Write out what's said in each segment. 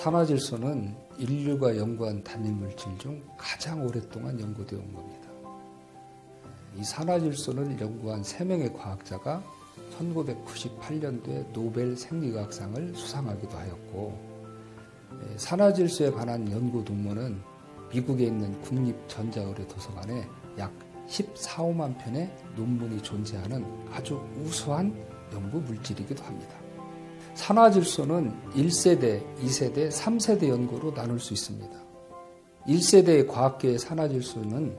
산화질소는 인류가 연구한 단일물질 중 가장 오랫동안 연구되어 온 겁니다. 이 산화질소를 연구한 3명의 과학자가 1998년도에 노벨 생리학상을 수상하기도 하였고, 산화질소에 관한 연구 논문은 미국에 있는 국립전자의료도서관에 약 14~15만 편의 논문이 존재하는 아주 우수한 연구 물질이기도 합니다. 산화질소는 1세대, 2세대, 3세대 연구로 나눌 수 있습니다. 1세대의 과학계의 산화질소는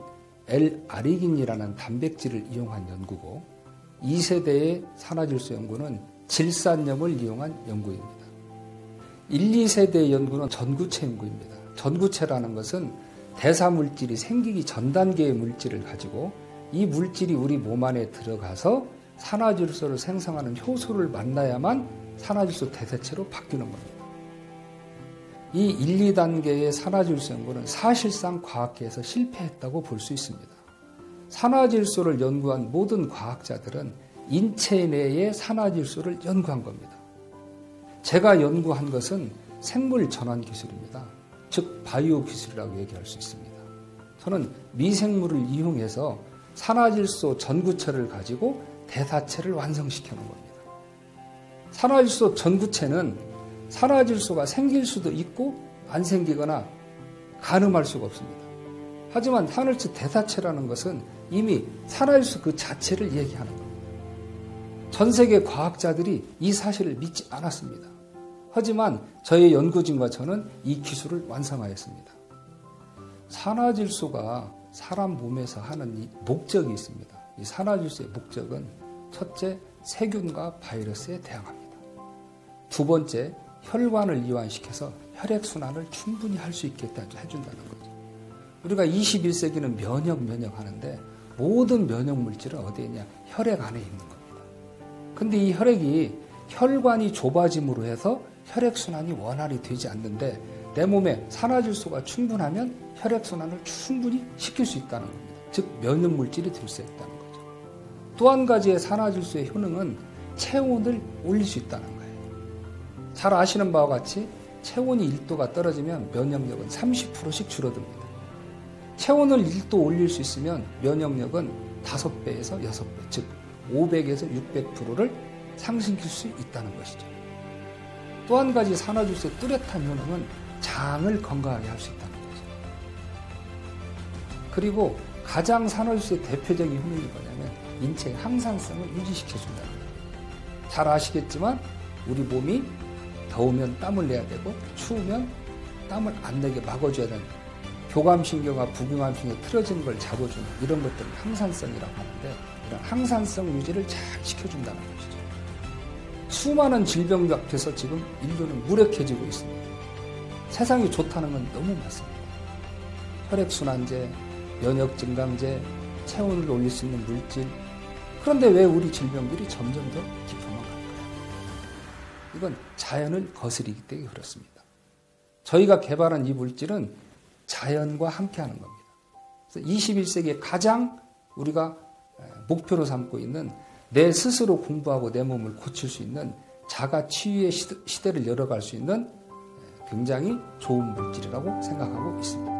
L-아리긴이라는 단백질을 이용한 연구고, 2세대의 산화질소 연구는 질산염을 이용한 연구입니다. 1, 2세대의 연구는 전구체 연구입니다. 전구체라는 것은 대사물질이 생기기 전 단계의 물질을 가지고 이 물질이 우리 몸 안에 들어가서 산화질소를 생성하는 효소를 만나야만 산화질소 대체체로 바뀌는 겁니다. 이 1, 2단계의 산화질소 연구는 사실상 과학계에서 실패했다고 볼 수 있습니다. 산화질소를 연구한 모든 과학자들은 인체 내의 산화질소를 연구한 겁니다. 제가 연구한 것은 생물 전환 기술입니다. 즉 바이오 기술이라고 얘기할 수 있습니다. 저는 미생물을 이용해서 산화질소 전구체를 가지고 대사체를 완성시켜 놓은 겁니다. 산화질소 전구체는 산화질소가 생길 수도 있고 안 생기거나 가늠할 수가 없습니다. 하지만 산화질소 대사체라는 것은 이미 산화질소 그 자체를 얘기하는 겁니다. 전 세계 과학자들이 이 사실을 믿지 않았습니다. 하지만 저의 연구진과 저는 이 기술을 완성하였습니다. 산화질소가 사람 몸에서 하는 이 목적이 있습니다. 이 산화질소의 목적은 첫째, 세균과 바이러스에 대항합니다. 두 번째, 혈관을 이완시켜서 혈액순환을 충분히 할 수 있게 해준다는 거죠. 우리가 21세기는 면역 하는데 모든 면역 물질은 어디에 있냐? 혈액 안에 있는 겁니다. 근데 이 혈액이 혈관이 좁아짐으로 해서 혈액순환이 원활히 되지 않는데 내 몸에 산화질소가 충분하면 혈액순환을 충분히 시킬 수 있다는 겁니다. 즉 면역물질이 될 수 있다는 거죠. 또 한 가지의 산화질소의 효능은 체온을 올릴 수 있다는 거예요. 잘 아시는 바와 같이 체온이 1도가 떨어지면 면역력은 30%씩 줄어듭니다. 체온을 1도 올릴 수 있으면 면역력은 5배에서 6배, 즉 500에서 600%를 상승시킬 수 있다는 것이죠. 또 한 가지 산화질소의 뚜렷한 효능은 장을 건강하게 할 수 있다는 거죠. 그리고 가장 산화질소의 대표적인 효능이 뭐냐면 인체의 항산성을 유지시켜준다는 거예요. 잘 아시겠지만 우리 몸이 더우면 땀을 내야 되고 추우면 땀을 안 내게 막아줘야 되는 교감신경과 부교감신경이 틀어지는 걸 잡아주는 이런 것들을 항산성이라고 하는데 이런 항산성 유지를 잘 시켜준다는 것이죠. 수많은 질병 앞에서 지금 인류는 무력해지고 있습니다. 세상이 좋다는 건 너무 많습니다. 혈액순환제, 면역증강제, 체온을 올릴 수 있는 물질. 그런데 왜 우리 질병들이 점점 더 깊어만 갈까요? 이건 자연을 거스르기 때문에 그렇습니다. 저희가 개발한 이 물질은 자연과 함께하는 겁니다. 그래서 21세기에 가장 우리가 목표로 삼고 있는 내 스스로 공부하고 내 몸을 고칠 수 있는 자가 치유의 시대를 열어갈 수 있는 굉장히 좋은 물질이라고 생각하고 있습니다.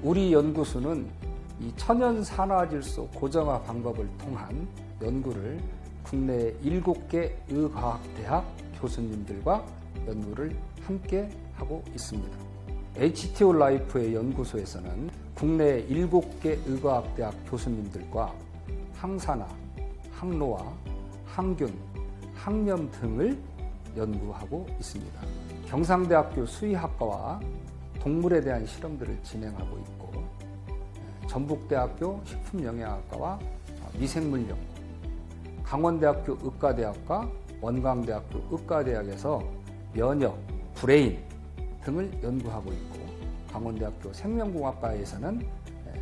우리 연구소는 이 천연 산화질소 고정화 방법을 통한 연구를 국내 7개 의과학대학 교수님들과 연구를 함께 하고 있습니다. HTO 라이프의 연구소에서는 국내 7개 의과학대학 교수님들과 항산화, 항노화, 항균, 항염 등을 연구하고 있습니다. 경상대학교 수의학과와 동물에 대한 실험들을 진행하고 있고 전북대학교 식품영양학과와 미생물연구, 강원대학교 의과대학과 원광대학교 의과대학에서 면역, 브레인 등을 연구하고 있고 강원대학교 생명공학과에서는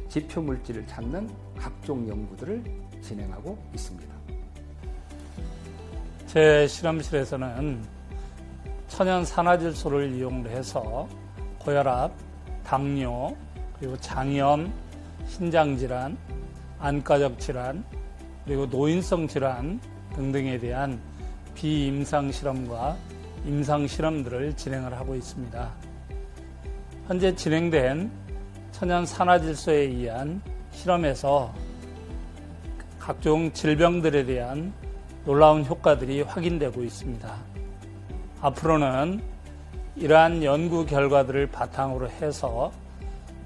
지표물질을 찾는 각종 연구들을 진행하고 있습니다. 제 실험실에서는 천연 산화질소를 이용해서 고혈압, 당뇨, 그리고 장염, 신장질환, 안과적 질환, 그리고 노인성 질환 등등에 대한 비임상 실험과 임상 실험들을 진행을 하고 있습니다. 현재 진행된 천연 산화질소에 의한 실험에서 각종 질병들에 대한 놀라운 효과들이 확인되고 있습니다. 앞으로는 이러한 연구 결과들을 바탕으로 해서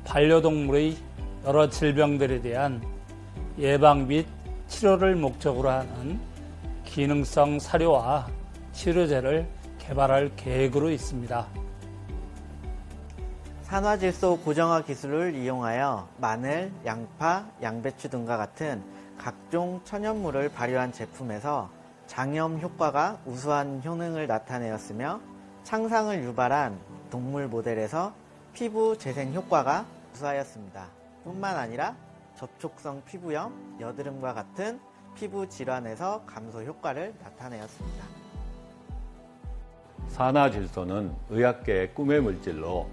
반려동물의 여러 질병들에 대한 예방 및 치료를 목적으로 하는 기능성 사료와 치료제를 개발할 계획으로 있습니다. 산화질소 고정화 기술을 이용하여 마늘, 양파, 양배추 등과 같은 각종 천연물을 발효한 제품에서 장염 효과가 우수한 효능을 나타내었으며 창상을 유발한 동물 모델에서 피부 재생 효과가 우수하였습니다. 뿐만 아니라 접촉성 피부염, 여드름과 같은 피부 질환에서 감소 효과를 나타내었습니다. 산화질소는 의학계의 꿈의 물질로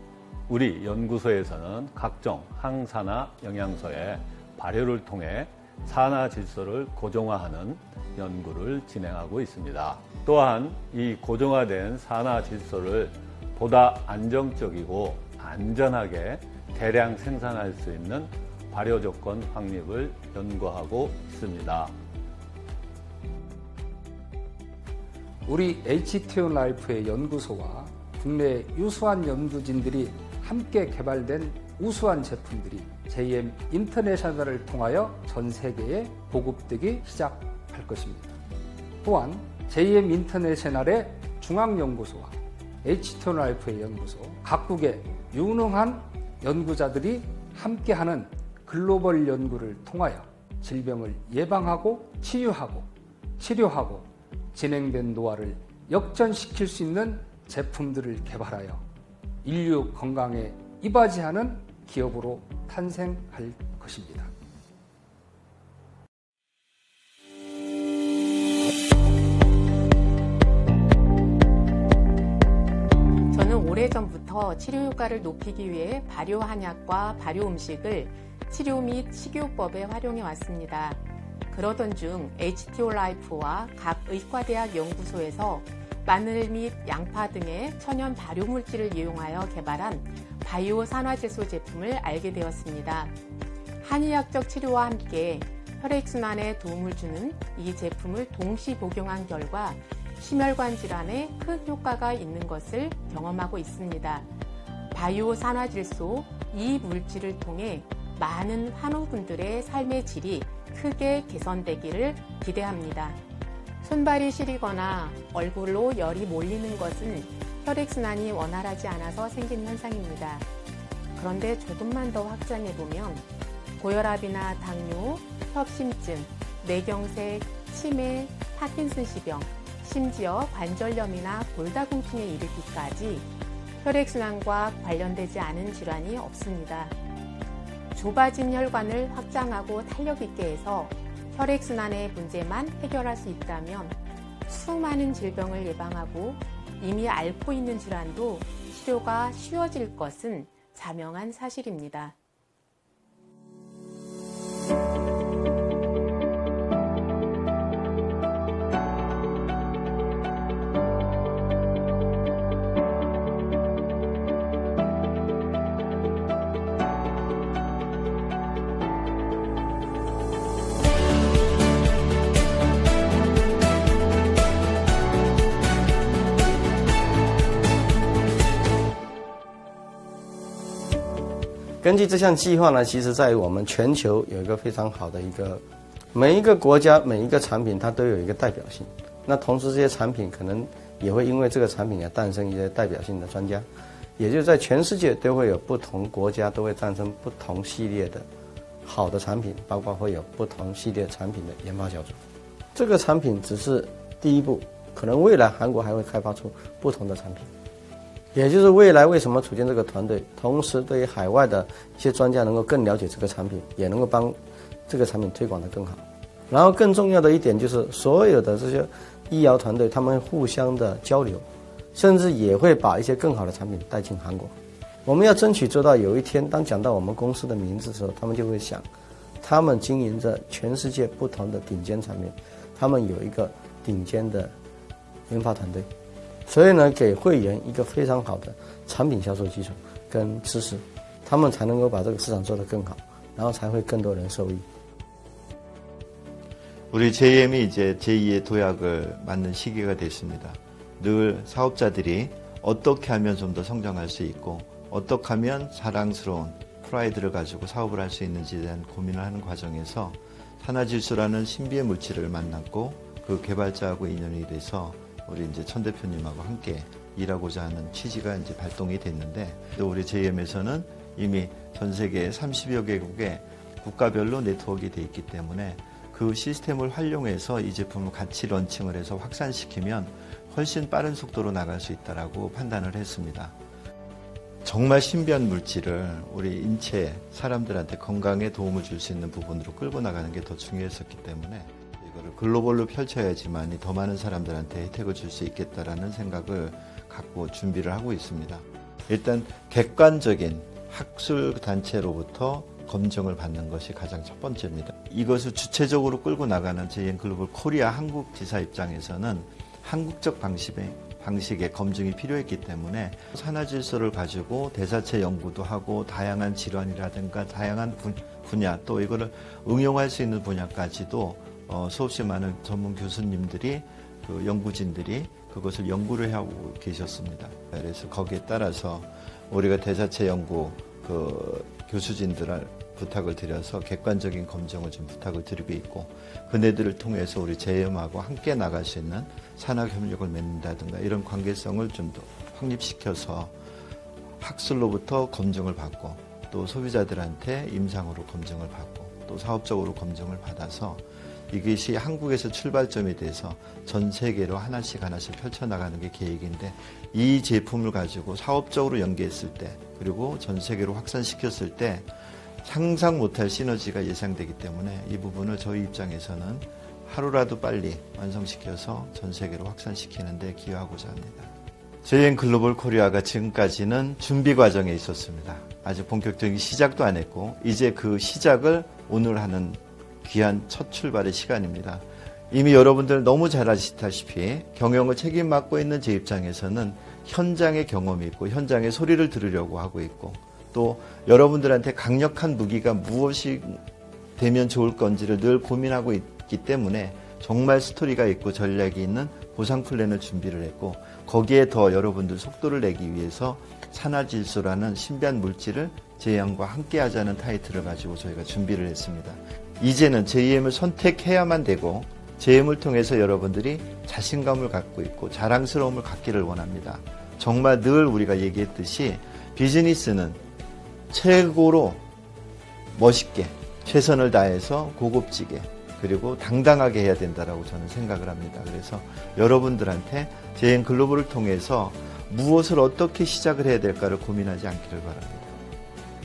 우리 연구소에서는 각종 항산화 영양소의 발효를 통해 산화질소를 고정화하는 연구를 진행하고 있습니다. 또한 이 고정화된 산화질소를 보다 안정적이고 안전하게 대량 생산할 수 있는 발효 조건 확립을 연구하고 있습니다. 우리 HTO 라이프의 연구소와 국내 유수한 연구진들이 함께 개발된 우수한 제품들이 JM 인터내셔널을 통하여 전 세계에 보급되기 시작할 것입니다. 또한 JM 인터내셔널의 중앙연구소와 HTO 라이프의 연구소, 각국의 유능한 연구자들이 함께하는 글로벌 연구를 통하여 질병을 예방하고 치유하고 치료하고 진행된 노화를 역전시킬 수 있는 제품들을 개발하여 인류 건강에 이바지하는 기업으로 탄생할 것입니다. 저는 오래전부터 치료 효과를 높이기 위해 발효 한약과 발효 음식을 치료 및 식이요법에 활용해 왔습니다. 그러던 중 HTO 라이프와 각 의과대학 연구소에서 마늘 및 양파 등의 천연 발효물질을 이용하여 개발한 바이오 산화질소 제품을 알게 되었습니다. 한의학적 치료와 함께 혈액순환에 도움을 주는 이 제품을 동시 복용한 결과 심혈관 질환에 큰 효과가 있는 것을 경험하고 있습니다. 바이오 산화질소 이 물질을 통해 많은 환우분들의 삶의 질이 크게 개선되기를 기대합니다. 손발이 시리거나 얼굴로 열이 몰리는 것은 혈액순환이 원활하지 않아서 생긴 현상입니다. 그런데 조금만 더 확장해보면 고혈압이나 당뇨, 협심증, 뇌경색, 치매, 파킨슨시병, 심지어 관절염이나 골다공증에 이르기까지 혈액순환과 관련되지 않은 질환이 없습니다. 좁아진 혈관을 확장하고 탄력 있게 해서 혈액순환의 문제만 해결할 수 있다면 수많은 질병을 예방하고 이미 앓고 있는 질환도 치료가 쉬워질 것은 자명한 사실입니다.根据这项计划呢，其实在我们全球有一个非常好的每一个国家每一个产品它都有一个代表性。那同时这些产品可能也会因为这个产品而诞生一些代表性的专家，也就是在全世界都会有不同国家都会诞生不同系列的好的产品，包括会有不同系列产品的研发小组。这个产品只是第一步，可能未来韩国还会开发出不同的产品。也就是未来为什么组建这个团队，同时对于海外的一些专家能够更了解这个产品，也能够帮这个产品推广得更好。然后更重要的一点就是，所有的这些医疗团队他们互相的交流，甚至也会把一些更好的产品带进韩国。我们要争取做到有一天，当讲到我们公司的名字的时候，他们就会想，他们经营着全世界不同的顶尖产品，他们有一个顶尖的研发团队，所以呢，给会员一个非常好的产品销售基础跟知识，他们才能够把这个市场做得更好，然后才会更多人受益。 우리 JM이 이제 제2의 도약을 맞는 시기가 됐습니다. 늘 사업자들이 어떻게 하면 좀 더 성장할 수 있고 어떻게 하면 자랑스러운 프라이드를 가지고 사업을 할 수 있는지에 대한 고민을 하는 과정에서 산화질소라는 신비의 물질을 만났고 그 개발자하고 인연이 돼서 우리 이제 천 대표님하고 함께 일하고자 하는 취지가 이제 발동이 됐는데 또 우리 JM에서는 이미 전 세계 30여 개국의 국가별로 네트워크가 돼 있기 때문에 그 시스템을 활용해서 이 제품을 같이 런칭을 해서 확산시키면 훨씬 빠른 속도로 나갈 수 있다라고 판단을 했습니다. 정말 신비한 물질을 우리 인체, 사람들한테 건강에 도움을 줄 수 있는 부분으로 끌고 나가는 게 더 중요했었기 때문에 이거를 글로벌로 펼쳐야지만 더 많은 사람들한테 혜택을 줄 수 있겠다라는 생각을 갖고 준비를 하고 있습니다. 일단 객관적인 학술 단체로부터 검증을 받는 것이 가장 첫 번째입니다. 이것을 주체적으로 끌고 나가는 JM 글로벌 코리아 한국 지사 입장에서는 한국적 방식의 검증이 필요했기 때문에 산화질소를 가지고 대사체 연구도 하고 다양한 질환이라든가 다양한 분야 또 이거를 응용할 수 있는 분야까지도 수없이 많은 전문 교수님들이 그 연구진들이 그것을 연구를 하고 계셨습니다. 그래서 거기에 따라서 우리가 대사체 연구 그 교수진들을 부탁을 드려서 객관적인 검증을 좀 부탁을 드리고 있고 그네들을 통해서 우리 JM하고 함께 나갈 수 있는 산학협력을 맺는다든가 이런 관계성을 좀 더 확립시켜서 학술로부터 검증을 받고 또 소비자들한테 임상으로 검증을 받고 또 사업적으로 검증을 받아서 이것이 한국에서 출발점이 돼서 전 세계로 하나씩 펼쳐나가는 게 계획인데 이 제품을 가지고 사업적으로 연계했을 때 그리고 전 세계로 확산시켰을 때 상상 못할 시너지가 예상되기 때문에 이 부분을 저희 입장에서는 하루라도 빨리 완성시켜서 전 세계로 확산시키는 데 기여하고자 합니다. JM 글로벌 코리아가 지금까지는 준비 과정에 있었습니다. 아직 본격적인 시작도 안 했고 이제 그 시작을 오늘 하는 귀한 첫 출발의 시간입니다. 이미 여러분들 너무 잘 아시다시피 경영을 책임 맡고 있는 제 입장에서는 현장의 경험이 있고 현장의 소리를 들으려고 하고 있고 또 여러분들한테 강력한 무기가 무엇이 되면 좋을 건지를 늘 고민하고 있기 때문에 정말 스토리가 있고 전략이 있는 보상 플랜을 준비를 했고 거기에 더 여러분들 속도를 내기 위해서 산화질소라는 신비한 물질을 JM과 함께 하자는 타이틀을 가지고 저희가 준비를 했습니다. 이제는 JM을 선택해야만 되고 JM을 통해서 여러분들이 자신감을 갖고 있고 자랑스러움을 갖기를 원합니다. 정말 늘 우리가 얘기했듯이 비즈니스는 최고로 멋있게 최선을 다해서 고급지게 그리고 당당하게 해야 된다라고 저는 생각을 합니다. 그래서 여러분들한테 JM 글로벌을 통해서 무엇을 어떻게 시작을 해야 될까를 고민하지 않기를 바랍니다.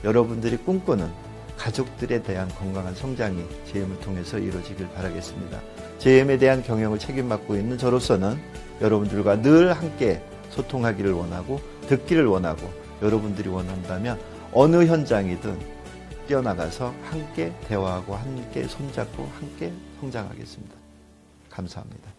여러분들이 꿈꾸는 가족들에 대한 건강한 성장이 JM을 통해서 이루어지길 바라겠습니다. JM에 대한 경영을 책임맡고 있는 저로서는 여러분들과 늘 함께 소통하기를 원하고 듣기를 원하고 여러분들이 원한다면 어느 현장이든 뛰어나가서 함께 대화하고 함께 손잡고 함께 성장하겠습니다. 감사합니다.